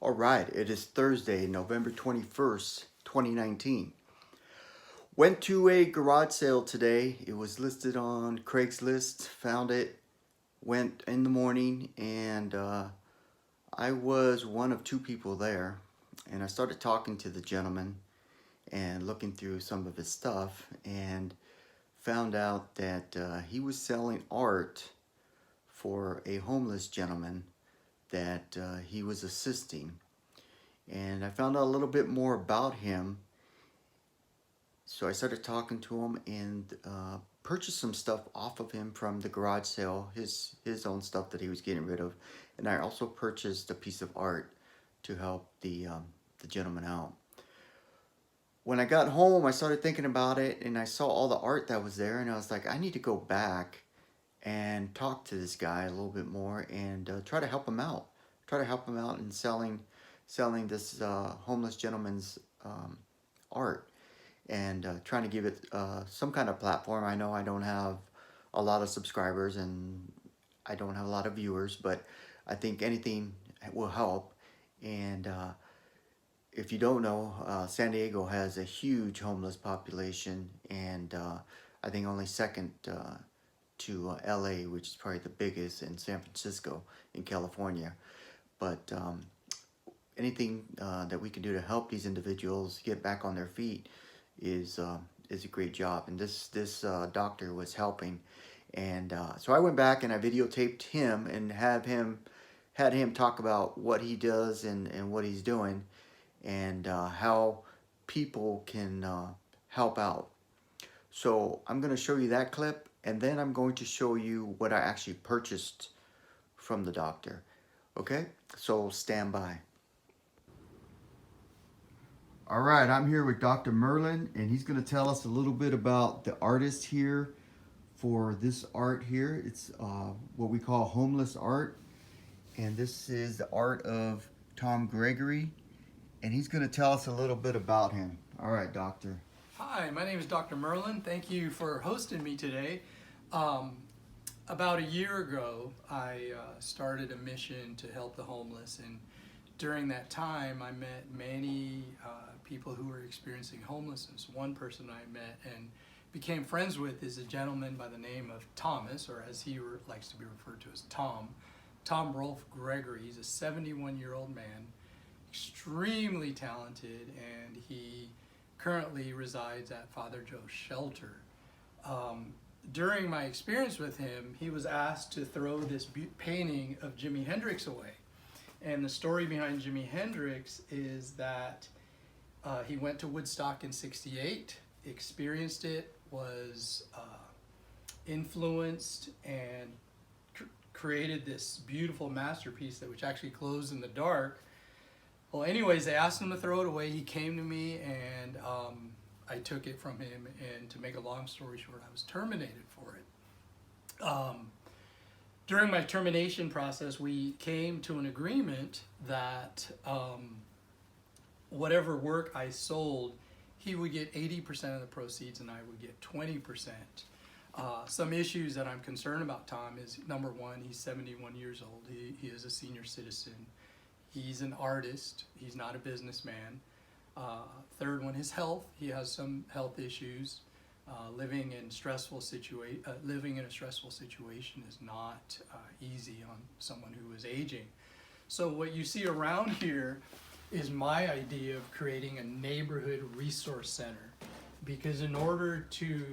All right, it is Thursday, November 21st, 2019. Went to a garage sale today. It was listed on Craigslist, found it, went in the morning, and I was one of two people there. And I started talking to the gentleman and looking through some of his stuff and found out that he was selling art for a homeless gentleman that he was assisting. And I found out a little bit more about him. So I started talking to him and purchased some stuff off of him from the garage sale, his own stuff that he was getting rid of. And I also purchased a piece of art to help the gentleman out. When I got home, I started thinking about it and I saw all the art that was there and I was like, I need to go back and talk to this guy a little bit more and try to help him out. Try to help him out in selling this homeless gentleman's art and trying to give it some kind of platform. I know I don't have a lot of subscribers and I don't have a lot of viewers, but I think anything will help. And if you don't know, San Diego has a huge homeless population, and I think only second to LA, which is probably the biggest, in San Francisco in California. But anything that we can do to help these individuals get back on their feet is a great job. And this doctor was helping, and so I went back and I videotaped him and had him talk about what he does and what he's doing and how people can help out. So I'm going to show you that clip, and then I'm going to show you what I actually purchased from the doctor. Okay, so stand by. All right, I'm here with Dr. Merlan, and he's going to tell us a little bit about the artist here for this art here. It's what we call homeless art, and this is the art of Tom Gregory, and he's going to tell us a little bit about him. All right, doctor. Hi, my name is Dr. Merlan. Thank you for hosting me today. About a year ago, I started a mission to help the homeless, and during that time, I met many people who were experiencing homelessness. One person I met and became friends with is a gentleman by the name of Thomas, or as he likes to be referred to as Tom Rolfe Gregory. He's a 71-year-old man, extremely talented, and he currently resides at Father Joe's shelter. During my experience with him, he was asked to throw this painting of Jimi Hendrix away. And the story behind Jimi Hendrix is that he went to Woodstock in '68, experienced it, was influenced, and created this beautiful masterpiece which actually glows in the dark. Well, anyways, they asked him to throw it away. He came to me, and I took it from him. And to make a long story short, I was terminated for it. During my termination process, we came to an agreement that whatever work I sold, he would get 80% of the proceeds and I would get 20%. Some issues that I'm concerned about Tom is, number one, he's 71 years old. He is a senior citizen. He's an artist. He's not a businessman. Third one, his health. He has some health issues. Living in a stressful situation is not easy on someone who is aging. So what you see around here is my idea of creating a neighborhood resource center, because in order to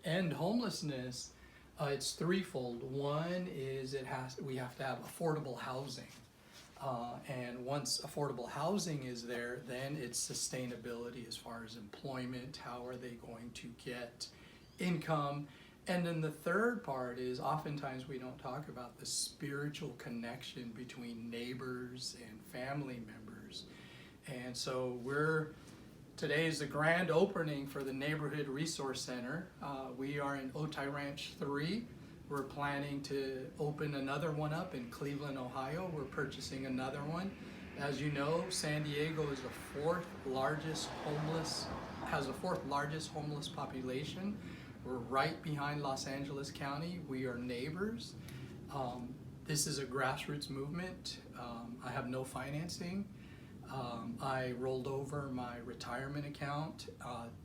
end homelessness, it's threefold. One is we have to have affordable housing. And once affordable housing is there, then it's sustainability as far as employment. How are they going to get income? And then the third part is oftentimes we don't talk about the spiritual connection between neighbors and family members. And so today is the grand opening for the Neighborhood Resource Center. We are in Otay Ranch 3. We're planning to open another one up in Cleveland, Ohio. We're purchasing another one. As you know, San Diego is the has the fourth largest homeless population. We're right behind Los Angeles County. We are neighbors. This is a grassroots movement. I have no financing. I rolled over my retirement account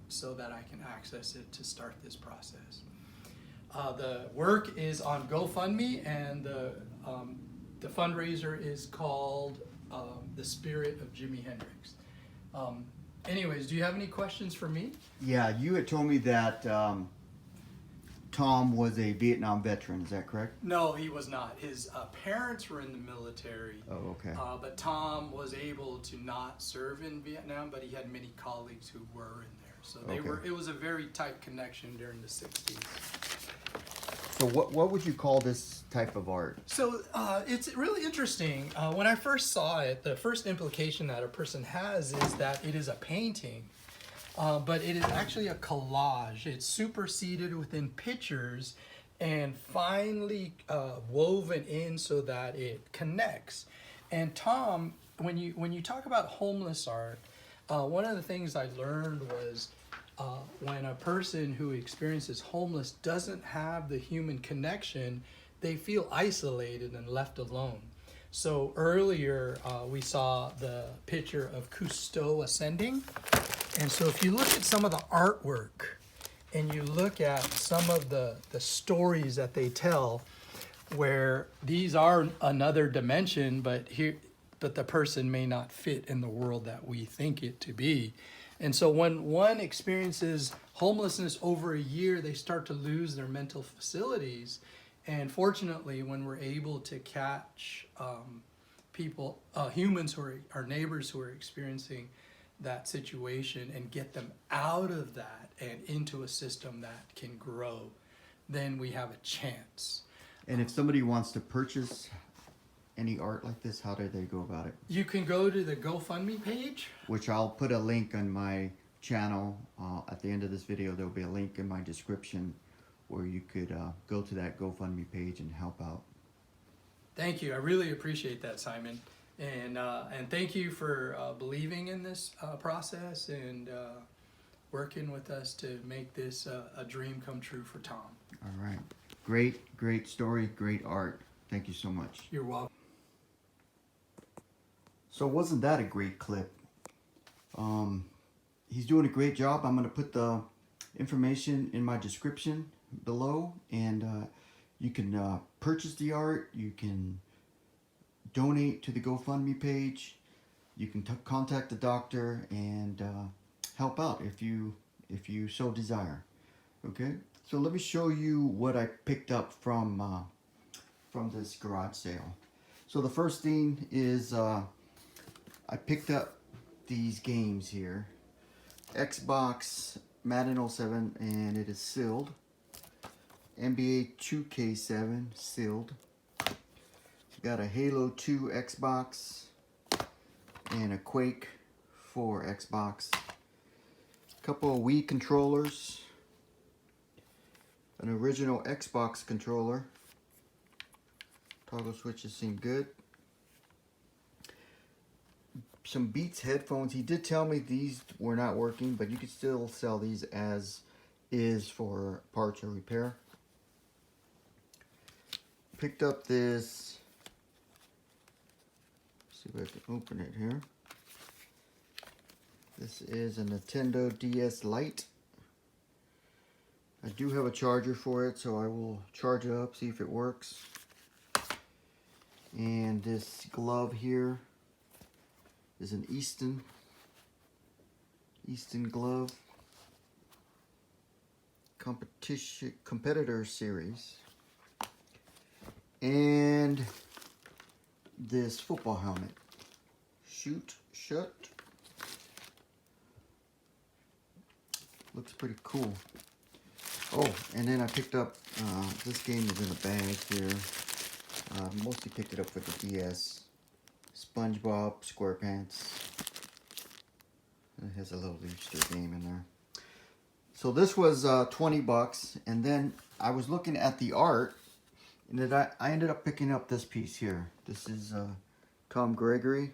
so that I can access it to start this process. The work is on GoFundMe, and the fundraiser is called The Spirit of Jimi Hendrix. Anyways, do you have any questions for me? Yeah, you had told me that Tom was a Vietnam veteran. Is that correct? No, he was not. His parents were in the military. Oh, okay. But Tom was able to not serve in Vietnam, but he had many colleagues who were in there. So they were. It was a very tight connection during the 60s. So what would you call this type of art? So it's really interesting. When I first saw it, the first implication that a person has is that it is a painting. But it is actually a collage. It's superseded within pictures and finely woven in so that it connects. And Tom, when you talk about homeless art, one of the things I learned was when a person who experiences homeless doesn't have the human connection, they feel isolated and left alone. So earlier we saw the picture of Cousteau ascending. And so if you look at some of the artwork and you look at some of the stories that they tell, where these are another dimension, but the person may not fit in the world that we think it to be. And so when one experiences homelessness over a year, they start to lose their mental facilities. And fortunately, when we're able to catch people, humans who are our neighbors who are experiencing that situation and get them out of that and into a system that can grow, then we have a chance. And if somebody wants to purchase any art like this, how do they go about it? You can go to the GoFundMe page. Which I'll put a link on my channel. At the end of this video, there'll be a link in my description where you could go to that GoFundMe page and help out. Thank you. I really appreciate that, Simon. And thank you for believing in this process and working with us to make this a dream come true for Tom. All right. Great story, great art. Thank you so much. You're welcome. So wasn't that a great clip? He's doing a great job. I'm going to put the information in my description below, and you can purchase the art. You can donate to the GoFundMe page. You can contact the doctor and help out if you so desire. Okay, so let me show you what I picked up from this garage sale. So the first thing is I picked up these games here. Xbox Madden 07, and it is sealed. NBA 2K7 sealed. Got a Halo 2 Xbox and a Quake 4 Xbox. Couple of Wii controllers. An original Xbox controller. Toggle switches seem good. Some Beats headphones. He did tell me these were not working, but you can still sell these as is for parts or repair. Picked up this. See if I can open it here. This is a Nintendo DS Lite. I do have a charger for it, so I will charge it up, see if it works. And this glove here is an Easton glove competitor series. And this football helmet. Shoot, shut. Looks pretty cool. Oh, and then I picked up, this game is in a bag here. Mostly picked it up for the DS. SpongeBob SquarePants. It has a little Easter game in there. So this was 20 bucks, and then I was looking at the art, and then I ended up picking up this piece here. This is Tom Gregory,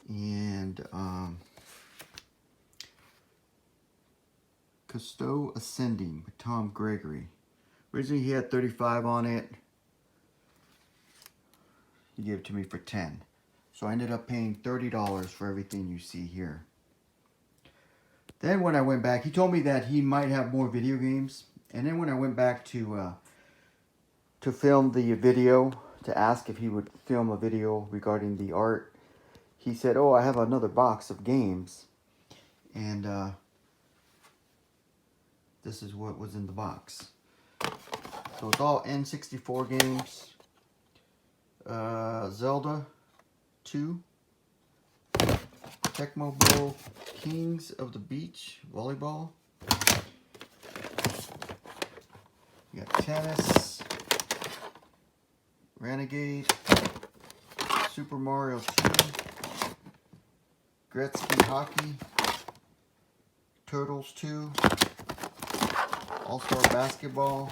and Cousteau Ascending with Tom Gregory. Originally he had 35 on it. He gave it to me for 10. So I ended up paying $30 for everything you see here. Then when I went back, he told me that he might have more video games. And then when I went back to film the video, to ask if he would film a video regarding the art, he said, oh, I have another box of games. And this is what was in the box. So it's all N64 games. Zelda 2. Tecmo Bowl Kings of the Beach Volleyball. You got tennis. Renegade. Super Mario 2. Gretzky Hockey. Turtles 2. All-Star Basketball.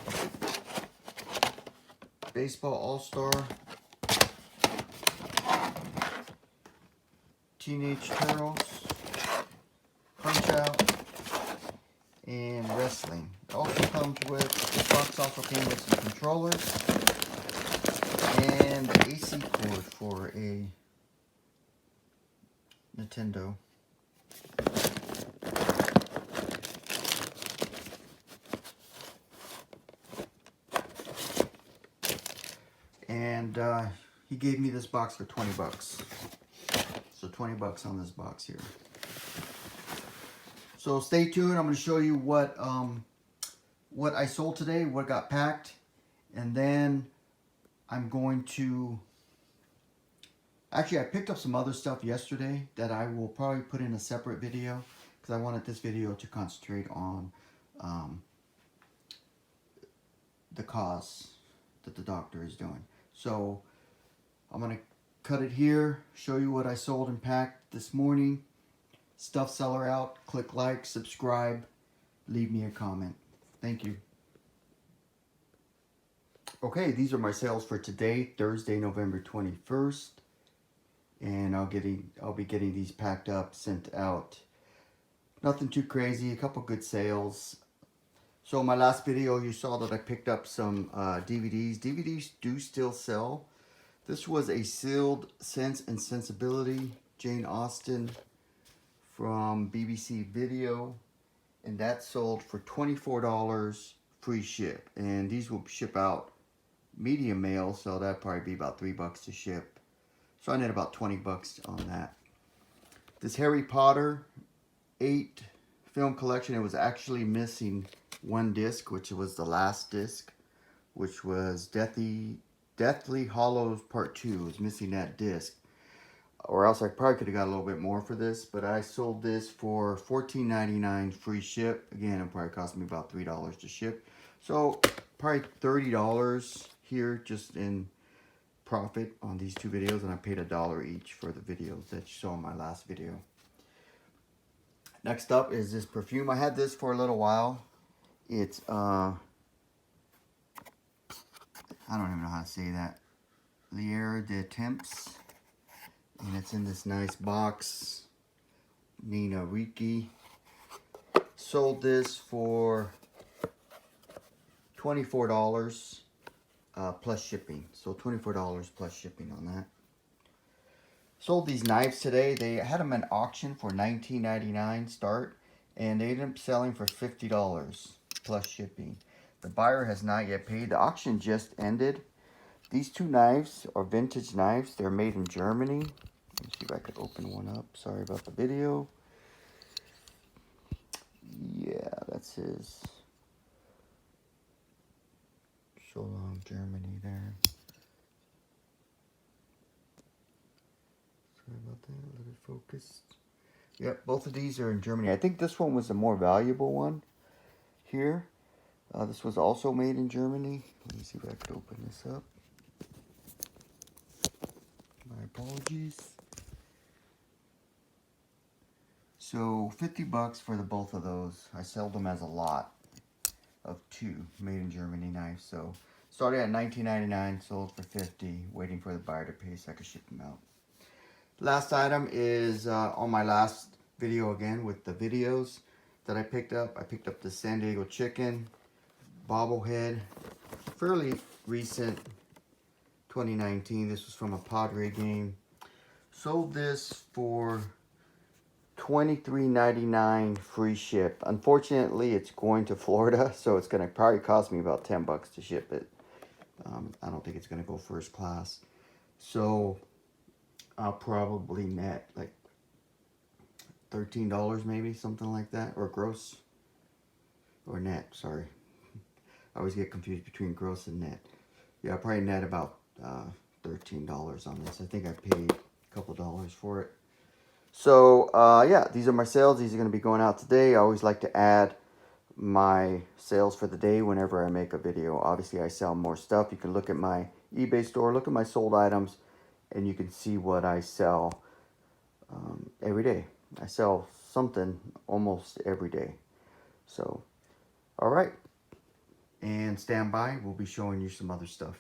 Baseball All-Star. Teenage Turtles. Punch-Out. And Wrestling. It also comes with, this box also came with some controllers. And the AC cord for a Nintendo. And he gave me this box for 20 bucks. So 20 bucks on this box here. So stay tuned. I'm going to show you what I sold today, what got packed, and then I'm going to, actually I picked up some other stuff yesterday that I will probably put in a separate video because I wanted this video to concentrate on the cause that the doctor is doing. So I'm going to cut it here, show you what I sold and packed this morning. Stuff seller out. Click like, subscribe, leave me a comment. Thank you. Okay, these are my sales for today, Thursday, November 21st. And I'll be getting these packed up, sent out. Nothing too crazy, a couple good sales. So in my last video, you saw that I picked up some DVDs. DVDs do still sell. This was a sealed Sense and Sensibility, Jane Austen from BBC Video. And that sold for $24 free ship. And these will ship out medium mail, so that'd probably be about $3 to ship. So I net about 20 bucks on that. This Harry Potter 8 film collection, it was actually missing one disc, which was the last disc, which was Deathly Hallows Part 2. It was missing that disc. Or else I probably could have got a little bit more for this, but I sold this for $14.99 free ship. Again, it probably cost me about $3 to ship. So probably $30 here just in profit on these two videos, and I paid $1 each for the videos that you saw in my last video. Next up is this perfume. I had this for a little while. It's I don't even know how to say that. Lier de Temps. And it's in this nice box. Nina Ricci. Sold this for $24 plus shipping. So $24 plus shipping on that. Sold these knives today. They had them at auction for $19.99 start. And they ended up selling for $50 plus shipping. The buyer has not yet paid. The auction just ended. These two knives are vintage knives. They're made in Germany. Let me see if I could open one up. Sorry about the video. Yeah, that's his. So long, Germany there. Sorry about that. Let it focus. Yep, both of these are in Germany. I think this one was the more valuable one here. This was also made in Germany. Let me see if I could open this up. My apologies. So 50 bucks for the both of those. I sold them as a lot of two made in Germany knives. So started at $19.99, sold for $50, waiting for the buyer to pay so I could ship them out. Last item is on my last video again with the videos that I picked up. I picked up the San Diego chicken bobblehead, fairly recent, 2019. This was from a Padre game. Sold this for $23.99 free ship. Unfortunately, it's going to Florida, so it's going to probably cost me about $10 to ship it. I don't think it's going to go first class. So I'll probably net like $13 maybe, something like that, or gross, or net, sorry. I always get confused between gross and net. Yeah, I'll probably net about $13 on this. I think I paid a couple dollars for it. So yeah, these are my sales. These are going to be going out today. I always like to add my sales for the day whenever I make a video. Obviously, I sell more stuff. You can look at my eBay store, look at my sold items, and you can see what I sell every day. I sell something almost every day. So, all right. And stand by. We'll be showing you some other stuff.